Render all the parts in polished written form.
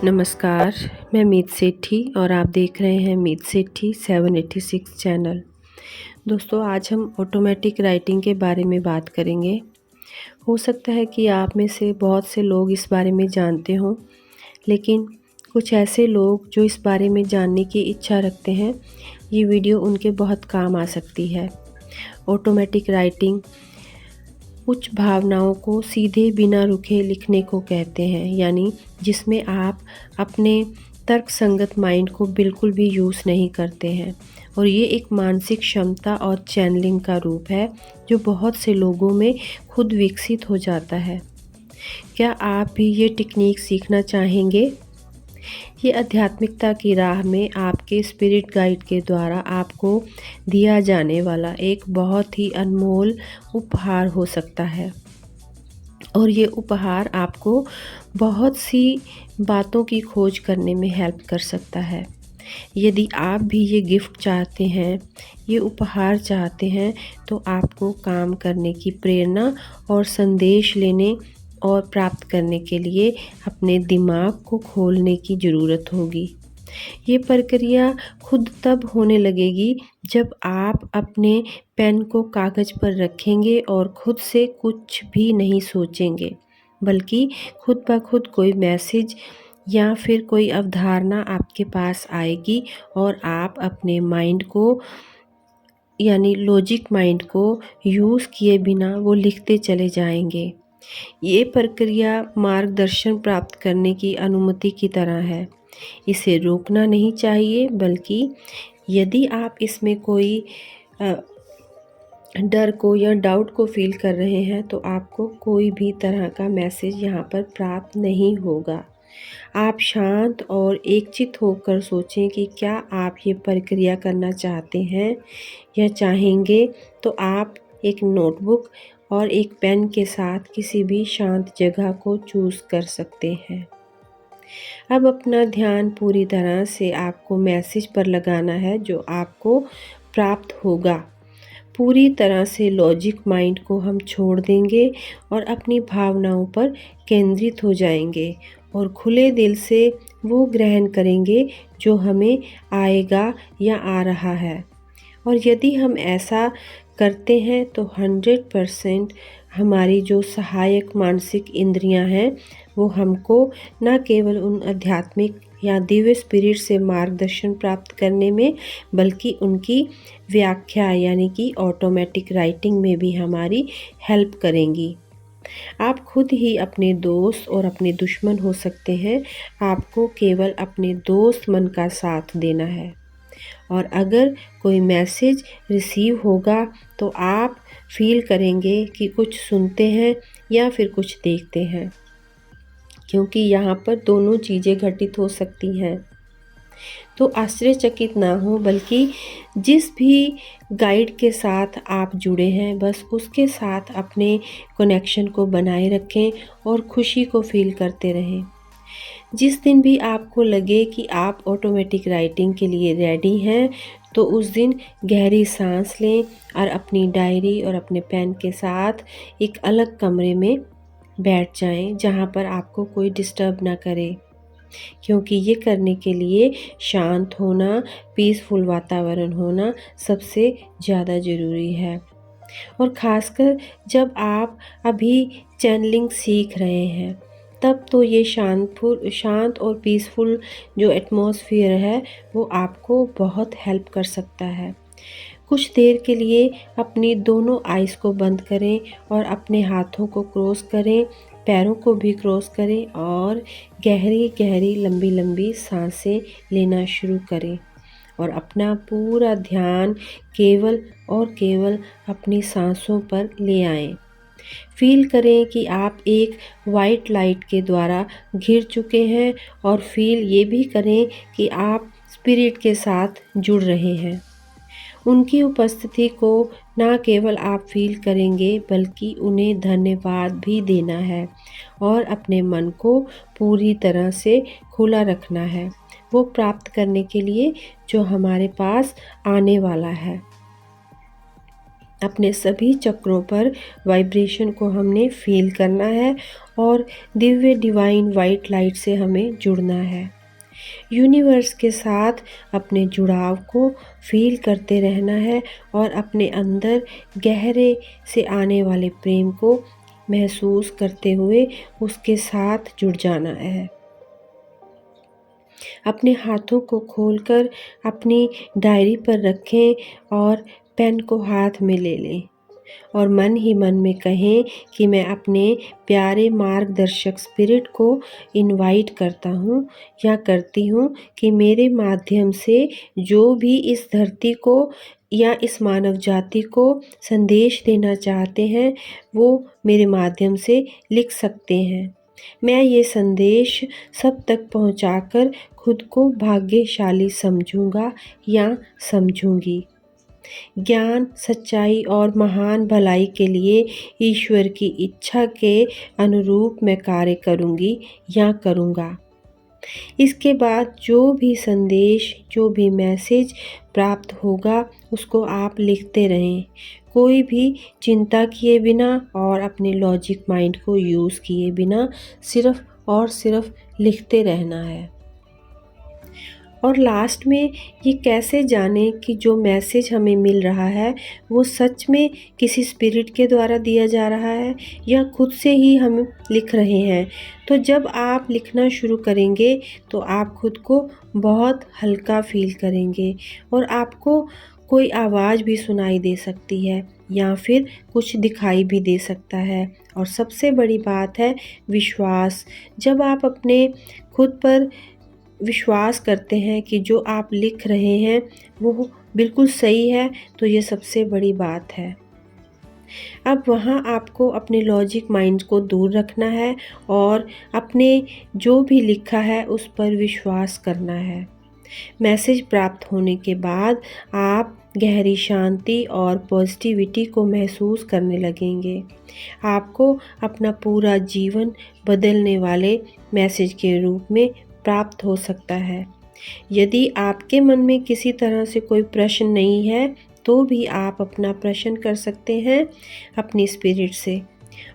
नमस्कार, मैं मीत सेठी और आप देख रहे हैं मीत सेठी 786 चैनल। दोस्तों, आज हम ऑटोमेटिक राइटिंग के बारे में बात करेंगे। हो सकता है कि आप में से बहुत से लोग इस बारे में जानते हों, लेकिन कुछ ऐसे लोग जो इस बारे में जानने की इच्छा रखते हैं, ये वीडियो उनके बहुत काम आ सकती है। ऑटोमेटिक राइटिंग कुछ भावनाओं को सीधे बिना रुके लिखने को कहते हैं, यानी जिसमें आप अपने तर्कसंगत माइंड को बिल्कुल भी यूज़ नहीं करते हैं। और ये एक मानसिक क्षमता और चैनलिंग का रूप है जो बहुत से लोगों में खुद विकसित हो जाता है। क्या आप भी ये टेक्निक सीखना चाहेंगे? ये आध्यात्मिकता की राह में आपके स्पिरिट गाइड के द्वारा आपको दिया जाने वाला एक बहुत ही अनमोल उपहार हो सकता है। और ये उपहार आपको बहुत सी बातों की खोज करने में हेल्प कर सकता है। यदि आप भी ये गिफ्ट चाहते हैं, ये उपहार चाहते हैं, तो आपको काम करने की प्रेरणा और संदेश लेने और प्राप्त करने के लिए अपने दिमाग को खोलने की ज़रूरत होगी। ये प्रक्रिया खुद तब होने लगेगी जब आप अपने पेन को कागज़ पर रखेंगे और खुद से कुछ भी नहीं सोचेंगे, बल्कि खुद ब खुद कोई मैसेज या फिर कोई अवधारणा आपके पास आएगी और आप अपने माइंड को यानी लॉजिक माइंड को यूज़ किए बिना वो लिखते चले जाएंगे। ये प्रक्रिया मार्गदर्शन प्राप्त करने की अनुमति की तरह है। इसे रोकना नहीं चाहिए, बल्कि यदि आप इसमें कोई डर को या डाउट को फील कर रहे हैं, तो आपको कोई भी तरह का मैसेज यहाँ पर प्राप्त नहीं होगा। आप शांत और एकचित्त होकर सोचें कि क्या आप ये प्रक्रिया करना चाहते हैं या चाहेंगे, तो आप एक नोटबुक और एक पेन के साथ किसी भी शांत जगह को चूज़ कर सकते हैं। अब अपना ध्यान पूरी तरह से आपको मैसेज पर लगाना है जो आपको प्राप्त होगा। पूरी तरह से लॉजिक माइंड को हम छोड़ देंगे और अपनी भावनाओं पर केंद्रित हो जाएंगे और खुले दिल से वो ग्रहण करेंगे जो हमें आएगा या आ रहा है। और यदि हम ऐसा करते हैं तो 100% हमारी जो सहायक मानसिक इंद्रियां हैं, वो हमको न केवल उन आध्यात्मिक या दिव्य स्पिरिट से मार्गदर्शन प्राप्त करने में, बल्कि उनकी व्याख्या यानी कि ऑटोमेटिक राइटिंग में भी हमारी हेल्प करेंगी। आप खुद ही अपने दोस्त और अपने दुश्मन हो सकते हैं। आपको केवल अपने दोस्त मन का साथ देना है। और अगर कोई मैसेज रिसीव होगा तो आप फील करेंगे कि कुछ सुनते हैं या फिर कुछ देखते हैं, क्योंकि यहाँ पर दोनों चीज़ें घटित हो सकती हैं। तो आश्चर्यचकित ना हो, बल्कि जिस भी गाइड के साथ आप जुड़े हैं, बस उसके साथ अपने कनेक्शन को बनाए रखें और खुशी को फील करते रहें। जिस दिन भी आपको लगे कि आप ऑटोमेटिक राइटिंग के लिए रेडी हैं, तो उस दिन गहरी सांस लें और अपनी डायरी और अपने पेन के साथ एक अलग कमरे में बैठ जाएं, जहां पर आपको कोई डिस्टर्ब ना करे। क्योंकि ये करने के लिए शांत होना, पीसफुल वातावरण होना सबसे ज़्यादा ज़रूरी है। और ख़ासकर जब आप अभी चैनलिंग सीख रहे हैं, तब तो ये शांत और पीसफुल जो एटमॉस्फेयर है, वो आपको बहुत हेल्प कर सकता है। कुछ देर के लिए अपनी दोनों आइज़ को बंद करें और अपने हाथों को क्रॉस करें, पैरों को भी क्रॉस करें और गहरी गहरी लंबी लंबी सांसें लेना शुरू करें और अपना पूरा ध्यान केवल और केवल अपनी सांसों पर ले आएं। फील करें कि आप एक वाइट लाइट के द्वारा घिर चुके हैं और फील ये भी करें कि आप स्पिरिट के साथ जुड़ रहे हैं। उनकी उपस्थिति को ना केवल आप फील करेंगे, बल्कि उन्हें धन्यवाद भी देना है और अपने मन को पूरी तरह से खुला रखना है, वो प्राप्त करने के लिए जो हमारे पास आने वाला है। अपने सभी चक्रों पर वाइब्रेशन को हमने फील करना है और दिव्य डिवाइन वाइट लाइट से हमें जुड़ना है। यूनिवर्स के साथ अपने जुड़ाव को फील करते रहना है और अपने अंदर गहरे से आने वाले प्रेम को महसूस करते हुए उसके साथ जुड़ जाना है। अपने हाथों को खोलकर अपनी डायरी पर रखें और पेन को हाथ में ले लें और मन ही मन में कहें कि मैं अपने प्यारे मार्गदर्शक स्पिरिट को इनवाइट करता हूँ या करती हूँ कि मेरे माध्यम से जो भी इस धरती को या इस मानव जाति को संदेश देना चाहते हैं वो मेरे माध्यम से लिख सकते हैं। मैं ये संदेश सब तक पहुंचाकर खुद को भाग्यशाली समझूंगा या समझूंगी। ज्ञान, सच्चाई और महान भलाई के लिए ईश्वर की इच्छा के अनुरूप मैं कार्य करूंगी या करूंगा। इसके बाद जो भी संदेश, जो भी मैसेज प्राप्त होगा उसको आप लिखते रहें, कोई भी चिंता किए बिना और अपने लॉजिक माइंड को यूज़ किए बिना सिर्फ और सिर्फ लिखते रहना है। और लास्ट में ये कैसे जानें कि जो मैसेज हमें मिल रहा है वो सच में किसी स्पिरिट के द्वारा दिया जा रहा है या खुद से ही हम लिख रहे हैं। तो जब आप लिखना शुरू करेंगे तो आप खुद को बहुत हल्का फील करेंगे और आपको कोई आवाज़ भी सुनाई दे सकती है या फिर कुछ दिखाई भी दे सकता है। और सबसे बड़ी बात है विश्वास। जब आप अपने खुद पर विश्वास करते हैं कि जो आप लिख रहे हैं वो बिल्कुल सही है तो ये सबसे बड़ी बात है। अब वहाँ आपको अपने लॉजिक माइंड को दूर रखना है और अपने जो भी लिखा है उस पर विश्वास करना है। मैसेज प्राप्त होने के बाद आप गहरी शांति और पॉजिटिविटी को महसूस करने लगेंगे। आपको अपना पूरा जीवन बदलने वाले मैसेज के रूप में प्राप्त हो सकता है। यदि आपके मन में किसी तरह से कोई प्रश्न नहीं है तो भी आप अपना प्रश्न कर सकते हैं अपनी स्पिरिट से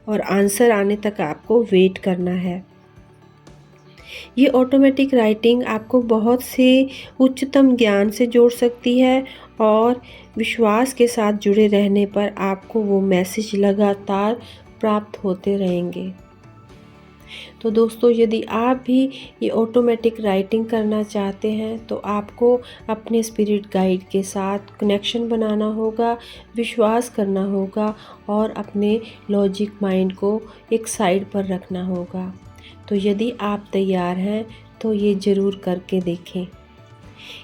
और आंसर आने तक आपको वेट करना है। ये ऑटोमेटिक राइटिंग आपको बहुत से उच्चतम ज्ञान से जोड़ सकती है और विश्वास के साथ जुड़े रहने पर आपको वो मैसेज लगातार प्राप्त होते रहेंगे। तो दोस्तों यदि आप भी ये ऑटोमेटिक राइटिंग करना चाहते हैं तो आपको अपने स्पिरिट गाइड के साथ कनेक्शन बनाना होगा, विश्वास करना होगा और अपने लॉजिक माइंड को एक साइड पर रखना होगा। तो यदि आप तैयार हैं तो ये ज़रूर करके देखें।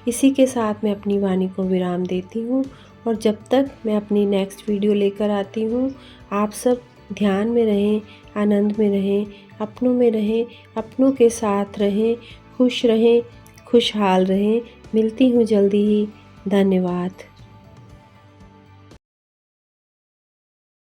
इसी के साथ मैं अपनी वाणी को विराम देती हूँ और जब तक मैं अपनी नेक्स्ट वीडियो लेकर आती हूँ आप सब ध्यान में रहें, आनंद में रहें, अपनों में रहें, अपनों के साथ रहें, खुश रहें, खुशहाल रहें। मिलती हूँ जल्दी ही। धन्यवाद।